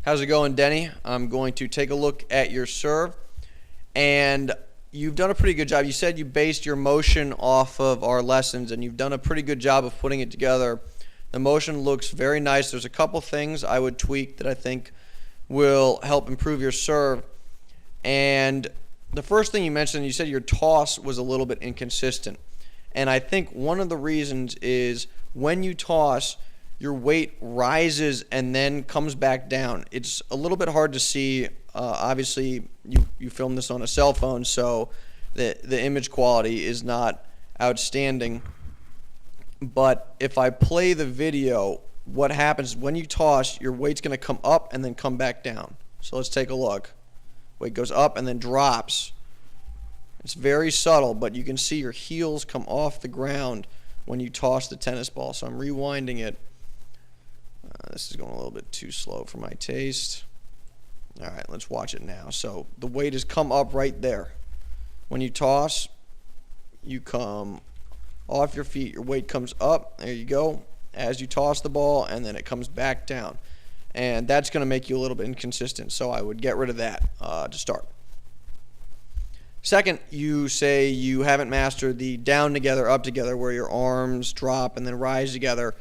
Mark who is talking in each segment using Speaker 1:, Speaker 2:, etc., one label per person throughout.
Speaker 1: How's it going, Denny? I'm going to take a look at your serve, and you've done a pretty good job. You said you based your motion off of our lessons, and you've done a pretty good job of putting it together. The motion looks very nice. There's a couple things I would tweak that I think will help improve your serve. And the first thing you mentioned, you said your toss was a little bit inconsistent. And I think one of the reasons is when you toss, your weight rises and then comes back down. It's a little bit hard to see. Obviously, you filmed this on a cell phone, so the image quality is not outstanding. But if I play the video, what happens when you toss, your weight's going to come up and then come back down. So let's take a look. Weight goes up and then drops. It's very subtle, but you can see your heels come off the ground when you toss the tennis ball. So I'm rewinding it. This is going a little bit too slow for my taste. All right, let's watch it now. So the weight has come up right there. When you toss, you come off your feet. Your weight comes up. There you go. As you toss the ball, and then it comes back down. And that's going to make you a little bit inconsistent. So I would get rid of that to start. Second, you say you haven't mastered the down together, up together, where your arms drop and then rise together.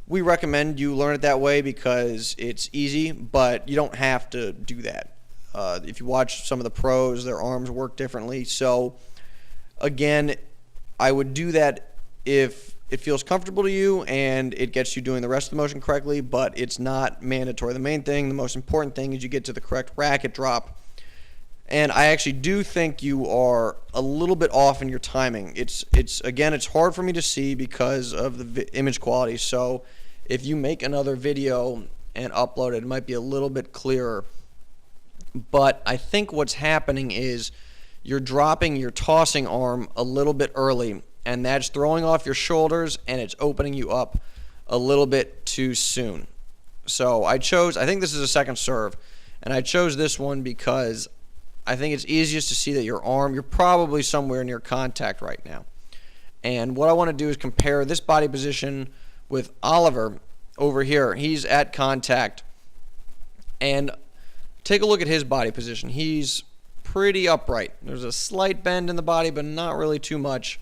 Speaker 1: We recommend you learn it that way because it's easy, but you don't have to do that. If you watch some of the pros, their arms work differently. So, again, I would do that if it feels comfortable to you and it gets you doing the rest of the motion correctly, but it's not mandatory. The main thing, the most important thing is you get to the correct racket drop. And I actually do think you are a little bit off in your timing. It's hard for me to see because of the image quality. So if you make another video and upload it, it might be a little bit clearer. But I think what's happening is you're dropping your tossing arm a little bit early, and that's throwing off your shoulders, and it's opening you up a little bit too soon. So I think this is a second serve, and I chose this one because I think it's easiest to see that you're probably somewhere near contact right now. And what I want to do is compare this body position with Oliver over here. He's at contact. And take a look at his body position. He's pretty upright. There's a slight bend in the body, but not really too much.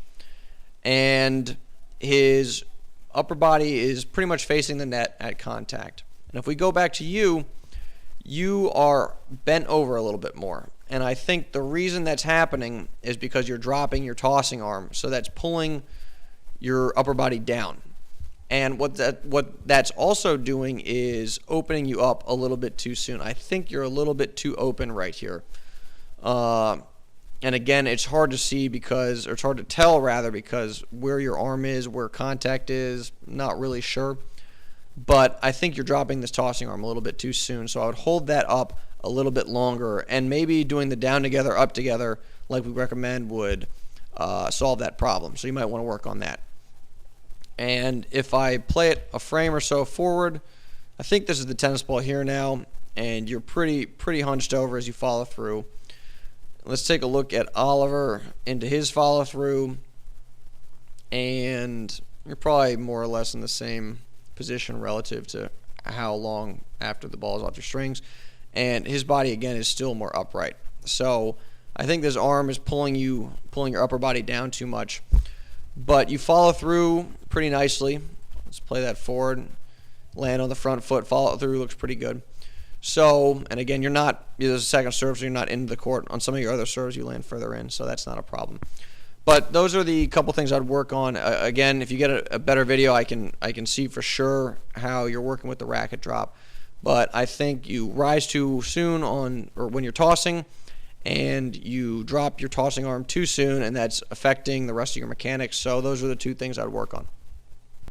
Speaker 1: And his upper body is pretty much facing the net at contact. And if we go back to you, you are bent over a little bit more. And I think the reason that's happening is because you're dropping your tossing arm. So that's pulling your upper body down. And what that's also doing is opening you up a little bit too soon. I think you're a little bit too open right here. And again, it's hard to see it's hard to tell rather, because where your arm is, where contact is, not really sure. But I think you're dropping this tossing arm a little bit too soon. So I would hold that up a little bit longer, and maybe doing the down together, up together, like we recommend, would solve that problem. So you might want to work on that. And if I play it a frame or so forward, I think this is the tennis ball here now, and you're pretty hunched over as you follow through. Let's take a look at Oliver into his follow through, and you're probably more or less in the same position relative to how long after the ball is off your strings. And his body, again, is still more upright. So I think this arm is pulling your upper body down too much. But you follow through pretty nicely. Let's play that forward. Land on the front foot. Follow through. Looks pretty good. So, and again, there's a second serve, so you're not into the court. On some of your other serves, you land further in, so that's not a problem. But those are the couple things I'd work on. Again, if you get a better video, I can see for sure how you're working with the racket drop. But I think you rise too soon when you're tossing, and you drop your tossing arm too soon, and that's affecting the rest of your mechanics. So those are the two things I'd work on.